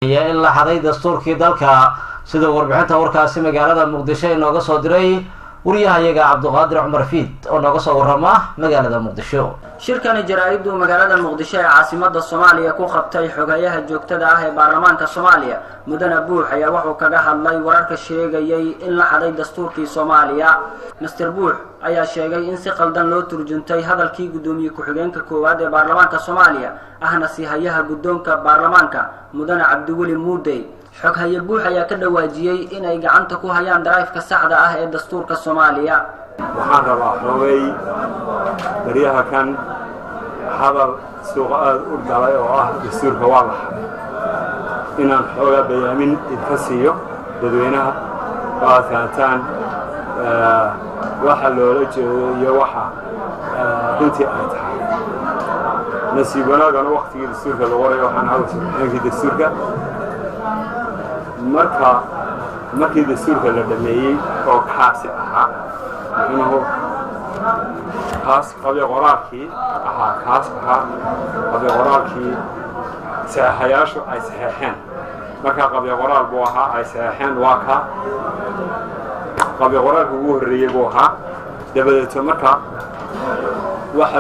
iyo in la xaday dastuurkii dalka sida warbixinta warkaasi magaalada Muqdisho inooga soo diray wariyahayaga Cabduqaadir Cumar Fiid oo nooga soo warrama magaalada Muqdisho. shirkani jaraa'iddu magaalada Muqdisho ee caasimadda Soomaaliya ku qabtay xogayaha joogtada ah ee baarlamaanka Soomaaliya mudane Buux ayaa wuxuu kaga hadlay wararka sheegayay in la xaday dastuurkii Soomaaliya. Mr. Buux ayaa sheegay in si qaldan loo turjuntay hadalkii gudoomiye ku-xigeenka koowaad ee baarlamaanka Soomaaliya ahna sihayaha gudoonka baarlamaanka mudane Cabdiweli Muudey. xoghaye Buux ayaa ka dhawaajiyay in ay gacanta ku hayaan daraafka saxda ah ee dastuurka Soomaaliya. waxaan rabaa xogay bariyaha kan hadal suuqa aad u galay oo ah dastuurka waa la xaday inaan xoogaa bayaamin idka siiyo dadweynaha oo kaataan waxa loola jeedo iyo waxa runtii ay tahay nasiib wanaagana waqtigii dastuurka lagu qoray waxaan hawshay dastuurka markii dastuurka la dhameeyay oo kaasi ahaa inuu kaas qabyo qoraalkii saxayaashu ay saxeexeen marka qabyo qoraal buu ahaa ay saxeexeen waa ka qabyo qoraalku ugu horreeyay buu ahaa dabadeed marka waxa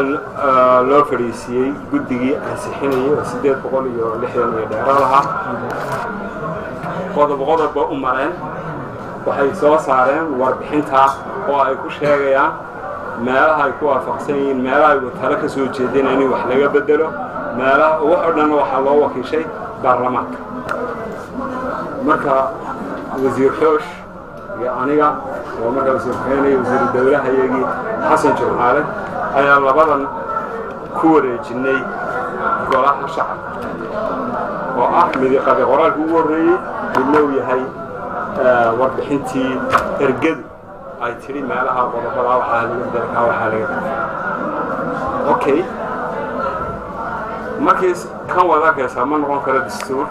loo fariisiyay guddigii ansixinayay oo 860 iyo dheeraad ahaa qodob u mareen waxay soo saareen warbixinta oo ay ku sheegayaan meelaha ay ku waafaqsan yihiin meelaha ay talo ka soo jeedeen in wax laga bedelo meelaha waxa dhan waxa loo wakiishay baarlamaanka marka wasiir xoosh iyo aniga oo markaa wasiir dawlaha iyagii Xasan Jumcaale ayaa labadan ku wareejinay golaha shacabka oo ah mid qabyo qoraalku ugu horreeyay inuu yahay warbixintii ergadu ay tiri meelaha qodobada waxa laga okay markiis kan wada ka saman noqon kara dastuur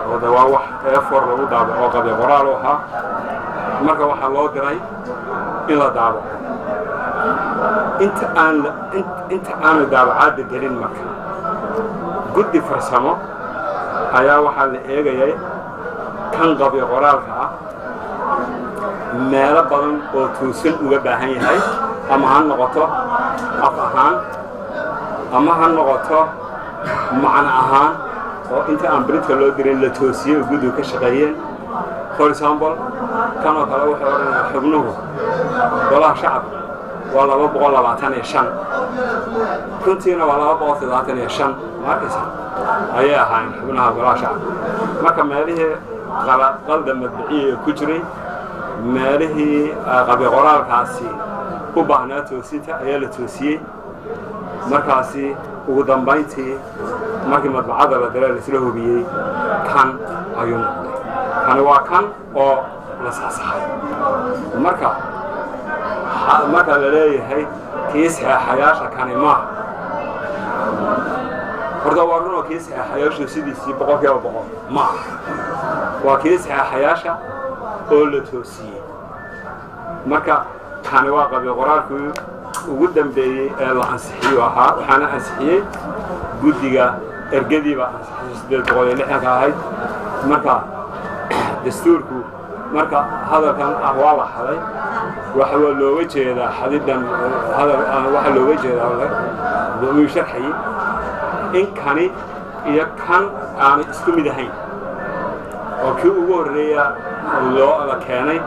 oo dawaa wax effort lagu daabaco qabyo qoraal waxa marka waxa loo diray in la daabaco inta aan daabacaad gelin marka guddi farsamo ayaa waxa la eegayay kan qabyo qoraalka ah meelo badan oo tuusan uga baahan yahay ama ha noqoto af ahaan ama ha noqoto macna ahaan oo inta aan brintka loo dirin la toosiyo guddiga ka shaqeeyeen for example kan oo kale wuxuu oranayaa xubnuhu golaha shacabka waa 225 runtiina waa 275 markaas ayay ahayn xubnaha golaha shacabka marka meelihii qaldan madbuuciye ku jiray meelihii qabyo qoraalkaasi u baahnaa toosinta ayaa la toosiyay markaasi ugu dambeyntii markii madbacada la diray la isla hubiyay kan ayuu noqday kan waa kan oo la saxsaxay marka la leeyahay kiis xayaasha kani ma horta waa runoo kiis xayaashu sidiisii 100% ma waa kiis xayaasha oo la toosiyay marka kan waa qabyo qoraalku ugu dambeeyay ee la ansixiyo ahaa waxaana ansixiyay guddiga ergadiiba ansixiyay 860 ahayd marka dastuurku marka hadalkan waa la xaday waxa looga jeedaa xadidan waxa looga jeedaa uu sharxay in kani iyo kan aan isku mid ahayn oo kii ugu horreeya loo la keenay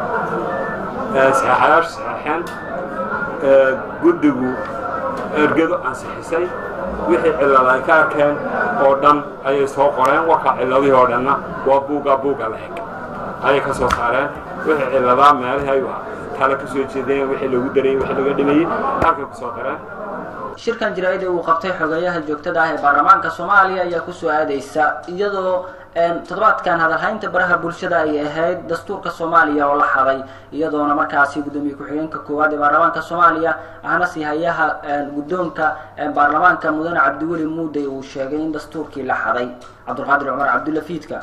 saxaxan guddigu ergado ansixisay wixii cilad ay ka arkeen oo dhan ayay soo qoreen waxa ciladii oo dhanna waa buuga la eg ayay ka soo saareen wixii cilada meelaha ay kala ka soo jeedeen wixii lagu daray wixii laga dhimayay halka ku soo dareen shirkan jaraa'idda uu qabtay xogayaha joogtada ah ee baarlamaanka Soomaaliya ayaa ku soo aadaysa iyadoo toddobaadkan hadalhaynta baraha bulshada ay ahayd dastuurka Soomaaliya oo la xaday iyadoona markaasi gudoomiye ku-xigeenka koowaad ee baarlamaanka Soomaaliya ahna sihayaha gudoonka baarlamaanka mudane Cabdiweli Muudey uu sheegay in dastuurkii la xaday. Cabduqaadir Cumar Cabdulla Fiidka